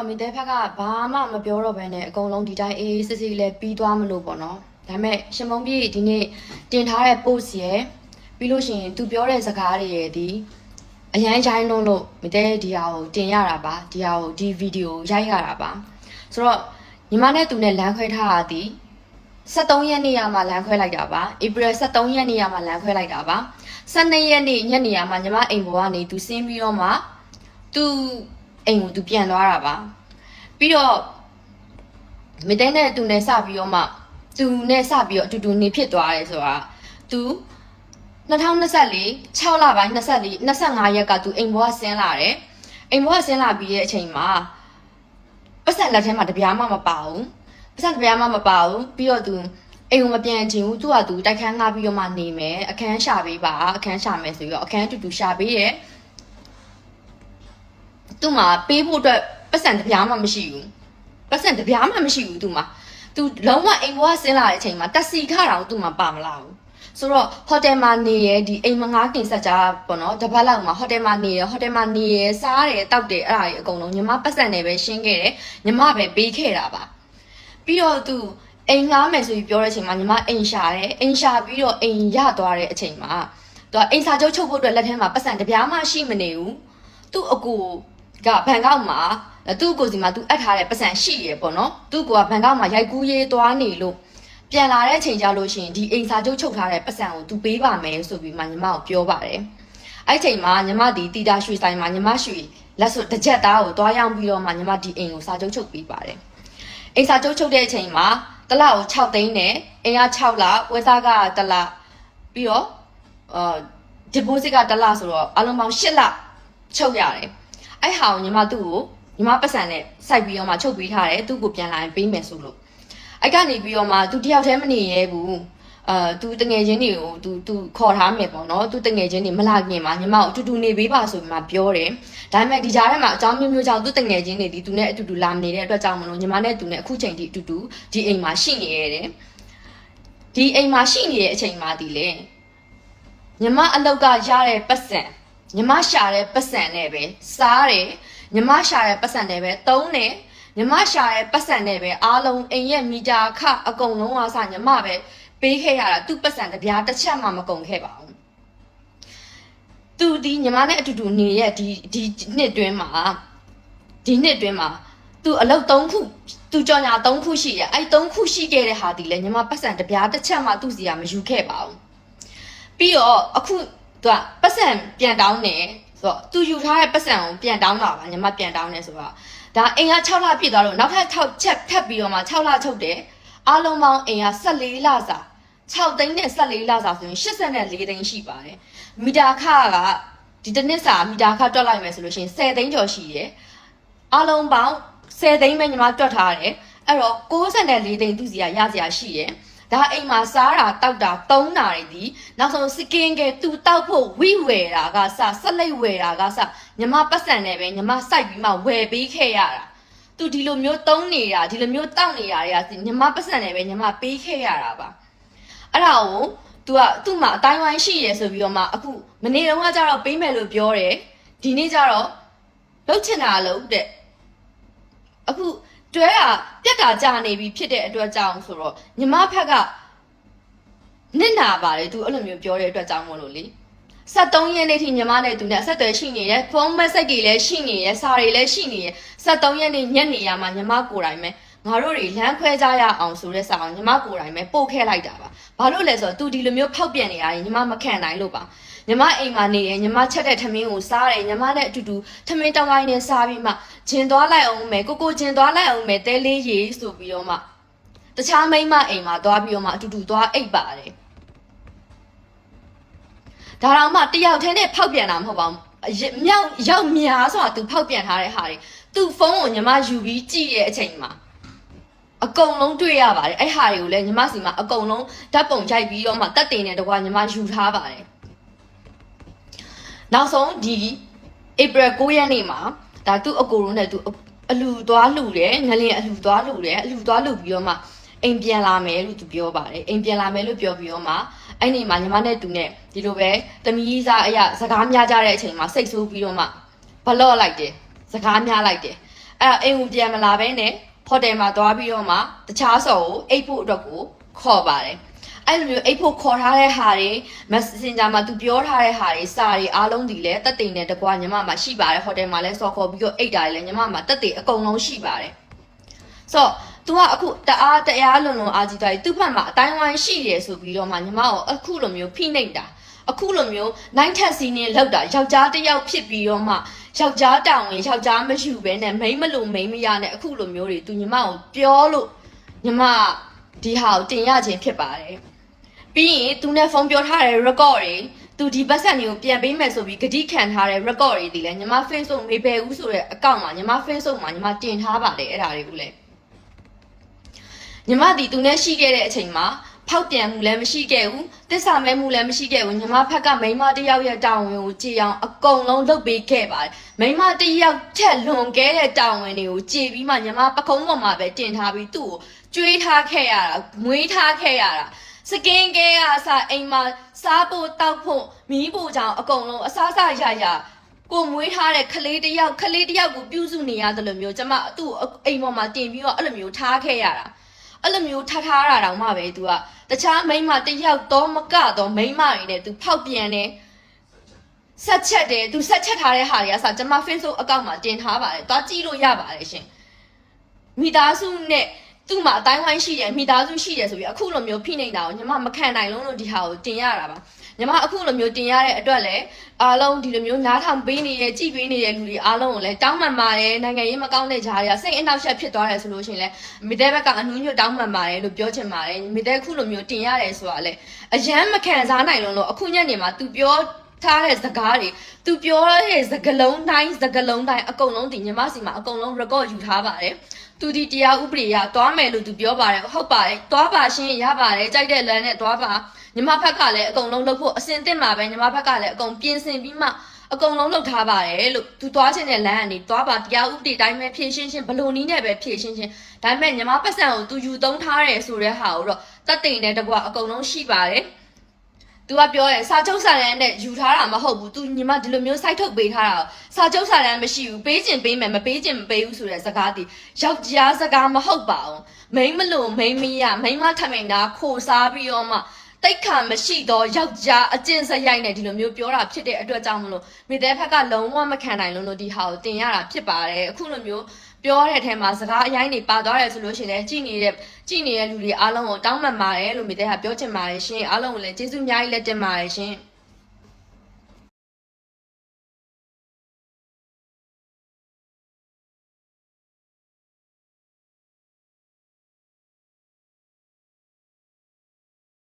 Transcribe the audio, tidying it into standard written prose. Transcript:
တော့မိသားဖက်ကဘာမှမပြောတော့ဘဲနဲ့အကုန်လုံးဒီတိုင်းအေးစစ်စစ်လေးပြီးသွားမလို့ပေါ့နော်ဒါပေမဲ့ရှင်မုံပြည့်ဒီနေ့တင်ထားတဲ့ post ရယ်ပြီးလို့ရှိရင်သူပြောတဲ့စကားတွေရယ်ဒီအရန်ရိုင်းလုံးလို့မိသားဒီဟာကိုတင်ရတာပါဒီဟာကိုဒီဗီဒီယိုရိုက်ရတာပါဆိုတော့ညီမနဲ့သူနဲ့လမ်းခွဲထားတာဒီ73ရက်နေ့ရမှာလမ်းခွဲလိုက်တာပါဧပြီ73ရက်နေ့ရမှာလမ်းခွဲလိုက်တာပါ12ရက်နေ့ညနေရမှာညီမအိမ်ပေါ်ကနေသူဆင်းပြီးတော့မှသူအိမ်ကိုသူပြန်သွားတာပါပြီးတော့မိတဲ့နဲ့သူနဲ့စပြီးတော့မှသူနဲ့စပြီးတော့အတူတူနေဖြစ်သွားတယ်ဆိုတာသူ2024 6လပိုင်း25ရက်ကသူအိမ်ပေါ်ကဆင်းလာတယ်အိမ်ပေါ်ကဆင်းလာပြီးတဲ့အချိန်မှာပတ်စံလက်ထဲမှာတပြားမှမပါဘူးပတ်စံတပြားမှမပါဘူးပြီးတော့သူအိမ်ကိုမပြန်ချင်ဘူးသူကသူတိုက်ခန်းငှားပြီးတော့မှနေမယ်အခန်းရှာပေးပါအခန်းရှာမယ်ဆိုပြီးတော့အခန်းတူတူရှာပေးတယ်သူ့မှာပေးဖို့အတွက်ပတ်စံတပြားမှမရှိဘူးပတ်စံတပြားမှမရှိဘူးသူ့မှာသူလုံးဝအိမ်ပေါ်ကဆင်းလာတဲ့အချိန်မှာတက်စီခတောင်သူ့မှာပါမလာဘူးဆိုတော့ဟိုတယ်မှာနေရဒီအိမ်မငားခင်ဆက်ကြပေါ့နော်တပတ်လောက်မှာဟိုတယ်မှာနေရဟိုတယ်မှာနေရစားတယ်တောက်တယ်အဲ့ဒါကြီးအကုန်လုံးညီမပတ်စံနဲ့ပဲရှင်းခဲ့တယ်ညီမပဲပေးခဲ့တာပါပြီးတော့သူအိမ်ငားမယ်ဆိုပြီးပြောတဲ့အချိန်မှာညီမအိမ်ရှာတယ်အိမ်ရှာပြီးတော့အိမ်ရသွားတဲ့အချိန်မှာသူကအိမ်စာချုပ်ချုပ်ဖို့အတွက်လက်ထဲမှာပတ်စံတပြားမှရှိမနေဘူးသူ့အကူကဘန်ကောက်မှာသူ့ကိုစီမှာသူအပ်ထားတဲ့ပတ်စံရှိရပေါ့နော်သူ့ကိုကဘန်ကောက်မှာရိုက်ကူးရေးသွားနေလို့ပြန်လာတဲ့အချိန်ကြလို့ရှိရင်ဒီအိမ်စာချုပ်ချုပ်ထားတဲ့ပတ်စံကိုသူပေးပါမယ်ဆိုပြီးမှညီမကိုပြောပါတယ်အဲ့ချိန်မှာညီမဒီတီတာရွှေဆိုင်မှာညီမရွှေလက်စွပ်တစ်ချက်သားကိုတွားရောက်ပြီးတော့မှညီမဒီအိမ်ကိုစာချုပ်ချုပ်ပေးပါတယ်အိမ်စာချုပ်ချုပ်တဲ့အချိန်မှာတစ်လကို6သိန်းနဲ့အိမ်က6လဝယ်စားက1လပြီးတော့deposit က1လဆိုတော့အလုံးပေါင်း8လချုပ်ရတယ်အဲ့ဟာကိုညီမသူ့ကိုညီမပတ်စံနဲ့စိုက်ပြီးတော့မှချုပ်ပေးထားတယ်သူ့ကိုပြန်လာရင်ပေးမယ်ဆိုလို့အဲ့ကနေပြီးတော့မှသူတယောက်တည်းမနေရဲဘူးသူတငယ်ချင်းတွေကိုသူခေါ်ထားမယ်ပေါ့နော်သူတငယ်ချင်းတွေမလာခင်မှာညီမကိုအတူတူနေပေးပါဆိုပြီးမှပြောတယ်ဒါပေမဲ့ဒီကြားထဲမှာအကြောင်းမျိုးမျိုးကြောင့်သူတငယ်ချင်းတွေဒီသူနဲ့အတူတူလာမနေတဲ့အတွက်ကြောင့်မလို့ညီမနဲ့သူနဲ့အခုချိန်ထိအတူတူဒီအိမ်မှာရှိနေရတယ်ဒီအိမ်မှာရှိနေတဲ့အချိန်မှာဒီလေညီမအလောက်ကရတဲ့ပတ်စံညီမရှာတဲ့ပတ်စံနဲ့ပဲစားတယ်ညီမရှာတဲ့ပတ်စံနဲ့ပဲသုံးတယ်ညီမရှာတဲ့ပတ်စံနဲ့ပဲအားလုံးအိမ်ရဲ့မီတာခအကုန်လုံးအားစညီမပဲပေးခဲ့ရတာသူ့ပတ်စံတပြားတစ်ချက်မှမကုန်ခဲ့ပါဘူးသူဒီညီမနဲ့အတူတူနေရဲ့ဒီနှစ်တွင်းမှာသူအလုပ်3ခုသူကြော်ညာ3ခုရှိရအဲ့3ခုရှိခဲ့တဲ့ဟာဒီလေညီမပတ်စံတပြားတစ်ချက်မှသူ့စီကမယူခဲ့ပါဘူးပြီးတော့အခုသူကပတ်စံပြန်တောင်းတယ်ဆိုတော့သူယူထားတဲ့ပတ်စံကိုပြန်တောင်းတာပါညီမပြန်တောင်းတယ်ဆိုတော့ဒါအိမ်က6လပြည့်သွားလို့နောက်ထပ်6ချက်ထပ်ပြီးတော့မှ6လချုပ်တယ်အားလုံးပေါင်းအိမ်က14လစာ6သိန်းနဲ့14လစာဆိုရင်84သိန်းရှိပါတယ်မီတာခကဒီတစ်နှစ်စာမီတာခတွက်လိုက်မယ်ဆိုလို့ရှိရင်10သိန်းကျော်ရှိတယ်အားလုံးပေါင်း10သိန်းပဲညီမတွက်ထားတယ်အဲ့တော့64သိန်းသူစီကရစရာရှိတယ်ဒါအိမ်မှာစားတာတောက်တာသုံးတာတွေဒီနောက်ဆုံးစကင်ကဲသူတောက်ဖို့ဝိဝယ်တာကစဆက်လိုက်ဝယ်တာကစညီမပတ်စံနဲ့ပဲညီမစိုက်ပြီးမှဝယ်ပေးခဲ့ရတာသူဒီလိုမျိုးသုံးနေတာဒီလိုမျိုးတောက်နေတာတွေကညီမပတ်စံနဲ့ပဲညီမပေးခဲ့ရတာပါအဲ့ဒါကိုသူ့မှာအတိုင်းဝိုင်းရှိရဆိုပြီးတော့မှအခုမနေ့တုန်းကကျတော့ပေးမယ်လို့ပြောတယ်ဒီနေ့ကျတော့လှုပ်ချင်တာလို့တဲ့အခုတွဲတာပြက်တာကြာနေပြီဖြစ်တဲ့အတွက်ကြောင့်ဆိုတော့ညီမဖက်ကနစ်နာပါတယ်သူအဲ့လိုမျိုးပြောတဲ့အတွက်ကြောင့်မို့လို့လေ73ရက်နေ့ထိညီမနဲ့သူနဲ့အဆက်အသွယ်ရှိနေတယ်ဖုန်းမက်ဆေ့ချ်တွေလည်းရှိနေတယ်စာတွေလည်းရှိနေတယ်73ရက်နေ့ညနေရမှာညီမကိုယ်တိုင်ပဲငါတို့တွေလမ်းခွဲကြရအောင်ဆိုတဲ့စာအောင်ညီမကိုယ်တိုင်ပဲပို့ခဲ့လိုက်တာပါဘာလို့လဲဆိုတော့သူဒီလိုမျိုးဖောက်ပြန်နေတာညီမမခံနိုင်လို့ပါညီမအိမ်မှာနေတယ်ညီမချက်တဲ့ထမင်းကိုစားတယ်ညီမနဲ့အတူတူထမင်းတောင်းတိုင်းနဲ့စားပြီးမှဂျင်သွားလိုက်အောင်မယ်ကိုဂျင်သွားလိုက်အောင်မယ်တဲလေးရေဆိုပြီးတော့မှတခြားမိန်းမအိမ်မှာသွားပြီးတော့မှအတူတူသွားအိပ်ပါတယ်ဒါတော့မှတယောက်တည်းနဲ့ဖောက်ပြန်တာမဟုတ်ပါဘူးမြောက်ရောက်များဆိုတာသူဖောက်ပြန်ထားတဲ့ဟာတွေသူ့ဖုန်းကိုညီမယူပြီးကြည့်တဲ့အချိန်မှာအကုန်လုံးတွေ့ရပါတယ်အဲ့ဟာတွေကိုလည်းညီမစီမှာအကုန်လုံးဓာတ်ပုံရိုက်ပြီးတော့မှတက်တင်နဲ့တကွာညီမယူထားပါတယ်နောက်ဆုံးဒီဧပြီ9ရက်နေ့မှာဒါသူ့အကိုရုံးနဲ့သူအလူသွားလှူတယ်ငလင်အလူသွားလှူတယ်အလူသွားလှူပြီးတော့မှအိမ်ပြန်လာမယ်လို့သူပြောပါတယ်အိမ်ပြန်လာမယ်လို့ပြောပြီးတော့မှအဲ့ဒီမှာညီမနဲ့သူနဲ့ဒီလိုပဲတမီးစားအရာစကားများကြတဲ့အချိန်မှာစိတ်ဆိုးပြီးတော့မှဘလော့လိုက်တယ်စကားများလိုက်တယ် အိမ်ကိုပြန်မလာဘဲနဲ့ဟိုတယ်မှာသွားပြီးတော့မှတခြားဆော်ကိုအိတ်ဖို့အတွက်ကိုခေါ်ပါတယ်အဲ့လိုမျိုးအိတ်ဖို့ခေါ်ထားတဲ့ဟာတွေ messenger မှာသူပြောထားတဲ့ဟာတွေစာတွေအားလုံးဒီလဲတက်တိန်နဲ့တကွာညီမမှာရှိပါတယ်ဟိုတယ်မှာလဲဆော်ခေါ်ပြီးတော့အိတ်တာတွေလဲညီမမှာတက်တိန်အကုန်လုံးရှိပါတယ်ဆိုတော့ तू ကအခုတရားလွန်အားကြီးသွားပြီသူ့ဘက်မှာအတိုင်းဝိုင်းရှိတယ်ဆိုပြီးတော့မှညီမကိုအခုလိုမျိုးဖိနှိပ်တာအခုလိုမျိုးနိုင်ထက်စီးနေလောက်တာယောက်ျားတစ်ယောက်ဖြစ်ပြီးတော့မှယောက်ျားတောင်ဝင်ယောက်ျားမယူဘဲနဲ့မိန်းမလို့မိန်းမရနဲ့အခုလိုမျိုးတွေ तू ညီမကိုပြောလို့ညီမဒီဟာကိုတင်ရခြင်းဖြစ်ပါတယ်ပြီးရင် तू နဲ့ဖုန်းပြောထားတဲ့ record တွေ तू ဒီပတ်စံတွေကိုပြန်ပေးမယ်ဆိုပြီးဂတိခံထားတဲ့ record တွေဒီလဲညီမ Facebook မေးပဲဦးဆိုတဲ့အကောင့်မှာညီမ Facebook မှာညီမတင်ထားပါတယ်အဲ့ဒါတွေကိုလဲညီမဒီ तू နဲ့ရှိခဲ့တဲ့အချိန်မှာဖောက်ပြန်မှုလည်းမရှိခဲ့ဘူးတစ္ဆာမဲမှုလည်းမရှိခဲ့ဘူးညီမဖက်ကမိန်းမတစ်ယောက်ရဲ့တာဝန်ကိုကြည်အောင်အကုန်လုံးလုပ်ပေးခဲ့ပါတယ်မိန်းမတစ်ယောက်ထက်လွန်ခဲ့တဲ့တာဝန်တွေကိုကြည်ပြီးမှညီမပကုံးပေါ်မှာပဲတင်ထားပြီးသူ့ကိုကျွေးထားခဲ့ရတာမွေးထားခဲ့ရတာစကင်းကဲကအစားအိမ်မှာစားဖို့တောက်ဖို့မီးဖို့ကြောင်အကုန်လုံးအစားစားရရကိုမွေးထားတဲ့ကလေးတစ်ယောက်ကိုပြုစုနေရတယ်လို့မျိုးကျမသူ့အိမ်ပေါ်မှာတင်ပြီးတော့အဲ့လိုမျိုးထားခဲ့ရတာအဲ့လိုမျိုးထားတာတောင်မှပဲ तू ကတခြားမိန်းမတယောက်တော့မကတော့မိန်းမတွေနဲ့ तू ဖောက်ပြန်တယ်ဆက်ချက်တယ် तू ဆက်ချက်ထားတဲ့ဟာတွေကကျမ Facebook အကောင့်မှာတင်ထားပါတယ်သွားကြည့်လို့ရပါတယ်ရှင်မိသားစုနဲ့သူ့မှာအတိုင်းဝိုင်းရှိတယ်မိသားစုရှိတယ်ဆိုပြီးအခုလိုမျိုးဖိနှိပ်တာကိုညီမမခံနိုင်လုံးလို့ဒီဟာကိုတင်ရတာပါညီမအခုလိုမျိုးတင်ရတဲ့အတွက်လည်းအားလုံးဒီလိုမျိုးနားထောင်ပေးနေတဲ့ကြည်ပေးနေတဲ့လူတွေအားလုံးကိုလည်းတောင်းပန်ပါတယ်နိုင်ငံရေးမကောင်းတဲ့ဂျာတွေကစိတ်အနှောက်အယှက်ဖြစ်သွားတယ်ဆိုလို့ရှိရင်လည်းမိတဲ့ဘက်ကအနှူးညွတ်တောင်းပန်ပါတယ်လို့ပြောချင်ပါတယ်မိတဲ့အခုလိုမျိုးတင်ရတယ်ဆိုတာလည်းအရန်မခံစားနိုင်လို့အခုညနေမှာ तू ပြောထားတဲ့စကားတွေ तू ပြောတဲ့စကားလုံးတိုင်းအကုန်လုံးဒီညီမစီမှာအကုန်လုံး record ယူထားပါတယ်သူဒီတရားဥပဒေရသွားမယ်လို့သူပြောပါတယ်ဟုတ်ပါတယ်သွားပါရှင်းရပါတယ်ကြိုက်တဲ့လမ်းနဲ့သွားပါညီမဖက်ကလည်းအကုန်လုံးလုပ်ဖို့အစင်တင်မှာပဲညီမဖက်ကလည်းအကုန်ပြင်ဆင်ပြီးမှအကုန်လုံးလုပ်ထားပါတယ်လို့သူသွားချင်တဲ့လမ်းကနေသွားပါတရားဥပဒေတိုင်းပဲဖြည့်ရှင်းဘလို့နီးနဲ့ပဲဖြည့်ရှင်းဒါပေမဲ့ညီမပတ်စံကိုသူယူသုံးထားတယ်ဆိုတဲ့ဟာကိုတော့တက်တိန်တဲ့တကွာအကုန်လုံးရှိပါတယ်သူကပြောတယ်စာချုပ်စာတမ်းနဲ့ယူထားတာမဟုတ်ဘူးသူညီမဒီလိုမျိုးစိုက်ထုတ်ပေးထားတာစာချုပ်စာတမ်းမရှိဘူးပေးချင်ပေးမယ်မပေးချင်မပေးဘူးဆိုတဲ့စကားတီယောက်ျားစကားမဟုတ်ပါဘူးမိန်းမလို့မိန်းမရမိန်းမထမိန်တာခိုစားပြီးတော့မှတိတ်ခါမရှိတော့ယောက်ျားအကျင့်စရိုက်နဲ့ဒီလိုမျိုးပြောတာဖြစ်တဲ့အတွက်ကြောင့်မလို့မိတဲ့ဖက်ကလုံးဝမခံနိုင်လို့ဒီဟာကိုတင်ရတာဖြစ်ပါတယ်အခုလိုမျိုးပြောတဲ့အထက်မှာစကားအရင်နေပါသွားတယ်ဆိုလို့ရှိရင်လည်းကြည်နေတဲ့လူတွေအားလုံးကိုတောင်းပန်ပါတယ်လို့မိတဲ့ကပြောချင်ပါတယ်ရှင်အားလုံးကိုလည်းကျေးဇူးအများကြီးလက်တင်ပါတယ်ရှင်